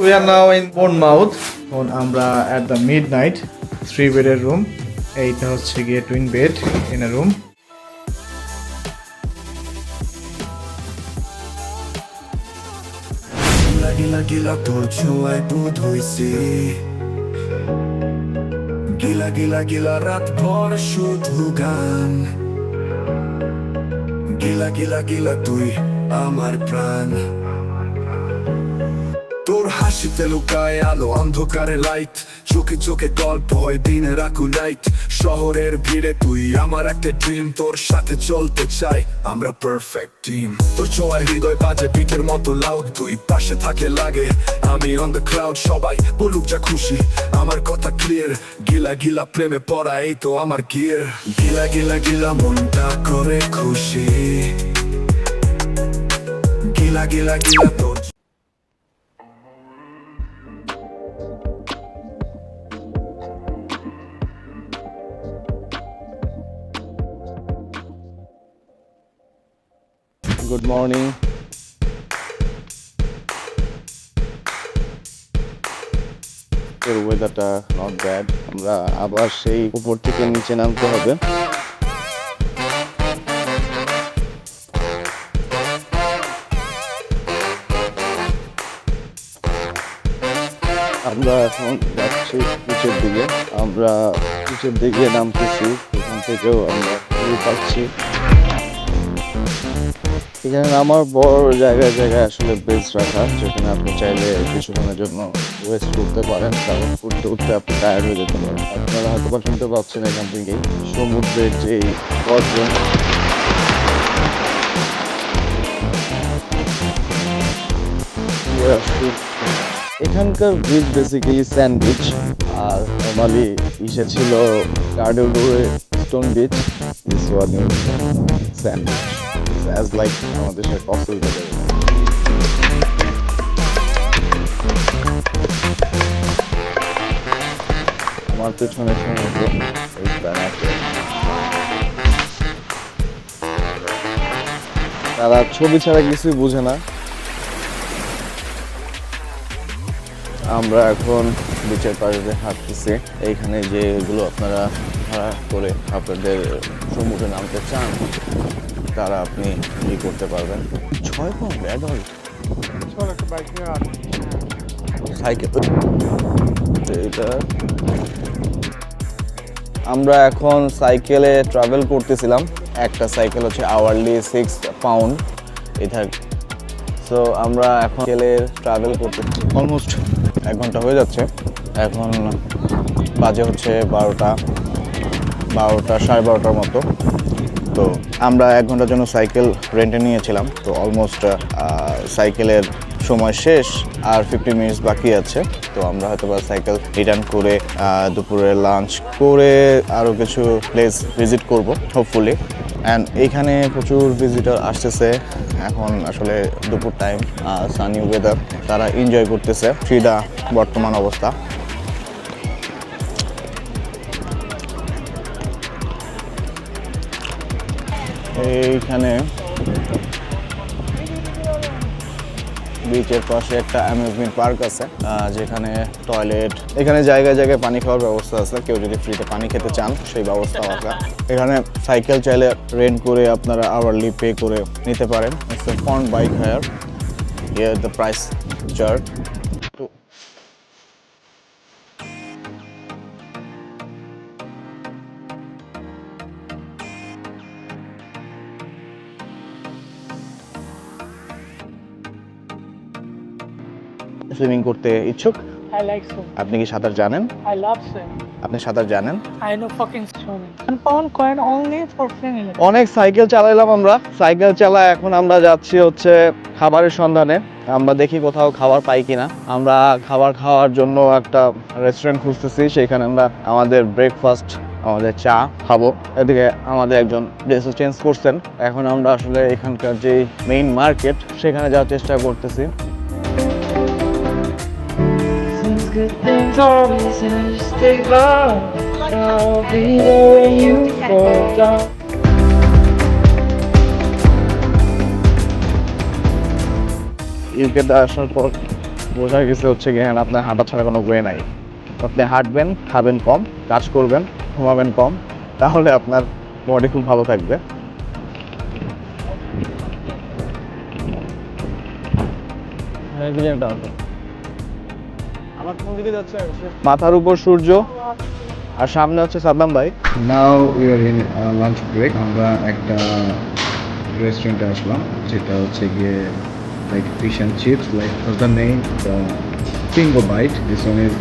We are now in Bournemouth. এখন আমরা at the midnight 3 বেডের রুম। এইটা হচ্ছে গিয়ে twin bed in a room. Gila gila তোর ছোঁয়ায় বুধ হইছি গিলা গিলা গিলা রাত ভর শুধু গান গিলা গিলা গিলা তুই আমার প্রাণ তোর হাসিতে লুকায় আলো অন্ধকারে লাইট চোখে চোখে গল্প হয় দিনে রাখু নাইট শহরের ভিড়ে তুই আমার একটা ড্রিম তোর সাথে চলতে চাই আমরা পারফেক্ট টিম তোর ছোঁয়ায় হৃদয় বাজে পিঠের মতো লাউড তুই পাশে থাকে লাগে আমি অন দ্য ক্লাউড সবাই বলুক যা খুশি আমার কথা ক্লিয়ার গিলা গিলা প্রেমে পড়া এই তো আমার গিয়ার গিলা গিলা গিলা মনটা করে খুশি গিলা গিলা গিলা তোর গুড মর্নিং ওয়েদারটা নট ব্যাড আমরা আবার সেই উপর থেকে নিচে নামতে হবে আমরা এখন যাচ্ছি নিচের দিকে আমরা নিচের দিকে নামতেছি এখান থেকেও আমরা পাচ্ছি এখানে আমার বড় জায়গায় জায়গায় আসলে বেস রাখা যেখানে আপনি চাইলে কিছুক্ষণের জন্য ওয়েস্ট করতে পারেন কারণ উঠতে উঠতে আপনি টায়ার্ড হয়ে যেতে পারেন আপনারা হয়তো বা শুনতে পাচ্ছেন এখান থেকেই সমুদ্রের যেই গর্জন এখানকার বিচ বেসিক্যালি স্যান্ড বিচ আর নর্মালি ইসে ছিল কার্ডোডোরে stone beach this one is sand beach as like আমাদের সাথে কসল করে আমার পেছনে সমুদ্র তারা ছবি ছাড়া কিছুই বুঝে না আমরা এখন বিচের পাশে হাঁটতেছি এইখানে যেগুলো আপনারা ভাড়া করে আপনাদের সমুদ্রে নামতে চান তারা আপনি ই করতে পারবেন 6 পাউন্ড অ্যাডাল্ট সাইকেল এটা আমরা এখন সাইকেলে ট্রাভেল করতেছিলাম একটা সাইকেল হচ্ছে আওয়ারলি 6 পাউন্ড এটা সো আমরা এখন সাইকেলে ট্রাভেল করতে অলমোস্ট 1 ঘন্টা হয়ে যাচ্ছে এখন বাজে হচ্ছে 12টা 12:30 মতো তো আমরা 1 ঘন্টার জন্য সাইকেল রেন্টে নিয়েছিলাম তো অলমোস্ট সাইকেলের সময় শেষ আর 50 মিনিটস বাকি আছে তো আমরা হয়তো বা সাইকেল রিটার্ন করে দুপুরে লাঞ্চ করে আরও কিছু প্লেস ভিজিট করব হোপফুলি অ্যান্ড এইখানে প্রচুর ভিজিটর আসতেছে এখন আসলে দুপুর টাইম সানি ওয়েদার তারা এনজয় করতেছে ফ্রিডা বর্তমান অবস্থা এইখানে বিচের পাশে একটা অ্যামিউজমেন্ট পার্ক আছে যেখানে টয়লেট এখানে জায়গায় জায়গায় পানি খাওয়ার ব্যবস্থা আছে কেউ যদি ফ্রিতে পানি খেতে চান সেই ব্যবস্থাও আছে এখানে সাইকেল চাইলে রেন্ট করে আপনারা আওয়ারলি পে করে নিতে পারেন it's a fun bike hire here the price chart swimming করতে ইচ্ছুক I like swimming. আপনি কি সাঁতার জানেন I love swimming. আপনি সাঁতার জানেন I know fucking swimming. 1 pound coin only for swimming. অনেক সাইকেল চালাইলাম আমরা সাইকেল চালা এখন আমরা যাচ্ছি হচ্ছে খাবারের সন্ধানে আমরা দেখি কোথাও খাবার পাই কিনা আমরা খাবার খাওয়ার জন্য একটা রেস্টুরেন্ট খুঁজতেছি সেখানে আমরা আমাদের ব্রেকফাস্ট আমাদের চা খাবো এদিকে আমাদের একজন ড্রেস চেঞ্জ করছেন এখন আমরা আসলে এখানকার যে মেইন মার্কেট সেখানে যাওয়ার চেষ্টা করতেছি Good things always stay long. I'll be there when you fall down. ইউকেতে আসার পর বোঝা গেছে হচ্ছে গিয়ে আপনার হাঁটা ছাড়া কোনো ওয়ে নাই। আপনি হাঁটবেন, খাবেন কম, কাজ করবেন, ঘুমাবেন কম, তাহলে আপনার বডি খুব ভালো থাকবে। মাথার উপর সূর্য আর সামনে হচ্ছে সাদ্দাম ভাই। Now we are in lunch break. আমরা একটা রেস্টুরেন্টে আসলাম, যেটা হচ্ছে গিয়ে like fish and chips, like the name the Pingo Bite. This one is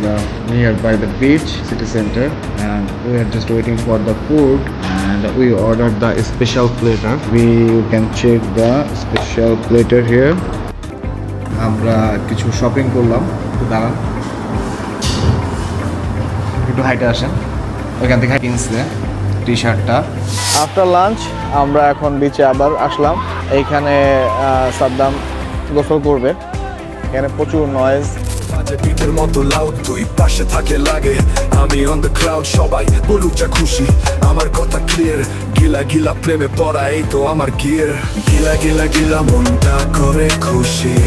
nearby the beach, city center, and we are just waiting for the food. And we ordered the special platter. We can check the special platter here. আমরা কিছু shopping করলাম, একটু দাঁড়ান, একটু হাইটে আসেন, ওইখান থেকে কিনছে টি শার্টটা। আফটার লাঞ্চ আমরা এখন বিচে আবার আসলাম। এইখানে সাদ্দাম গোসল করবে। এখানে প্রচুর নয়েজ। বাজে বিটের মতো লাউড, তুই পাশে থাকে লাগে, আমি অন দ্য ক্লাউড, সবাই বলুক যা খুশি, আমার কথা ক্লিয়ার, গিলা গিলা প্রেমে পড়া, এই তো আমার গিয়ার, গিলা গিলা গিলা মনটা করে খুশি।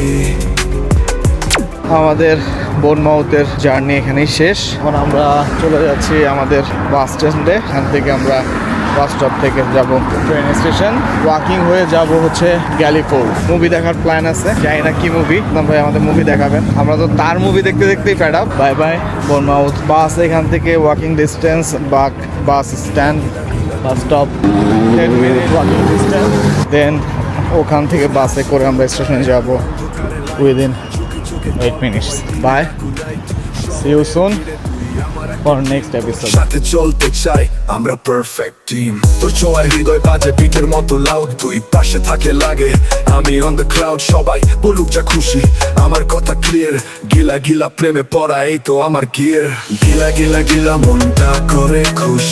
আমাদের বোনমাউথের জার্নি এখানেই শেষ। এখন আমরা চলে যাচ্ছি আমাদের বাস স্ট্যান্ডে। এখান থেকে আমরা বাস স্টপ থেকে যাব ট্রেন স্টেশন, ওয়াকিং হয়ে যাব হচ্ছে গ্যালিফোর্ড। মুভি দেখার প্ল্যান আছে, জানি না কি মুভি, ভাই আমাদের মুভি দেখাবেন। আমরা তো তার মুভি দেখতে দেখতেই fed up. Bye bye Bournemouth. Bus এখান থেকে walking distance, bus stand, bus stop 10 minute walking distance, then ওখান থেকে বাসে করে আমরা স্টেশনে যাব within 8 minutes. Bye. See you soon for next episode. সাথে চলতে চাই আমরা পারফেক্ট টিম, তোর ছোঁয়ায় হৃদয় বাজে বিটের মতো লাউড, তুই পাশে থাকে লাগে, আমি অন দ্য ক্লাউড, সবাই বলুক যা খুশি, আমার কথা ক্লিয়ার, গিলা গিলা প্রেমে পড়া, এই তো আমার গিয়ার, গিলা গিলা গিলা মনটা করে খুশি।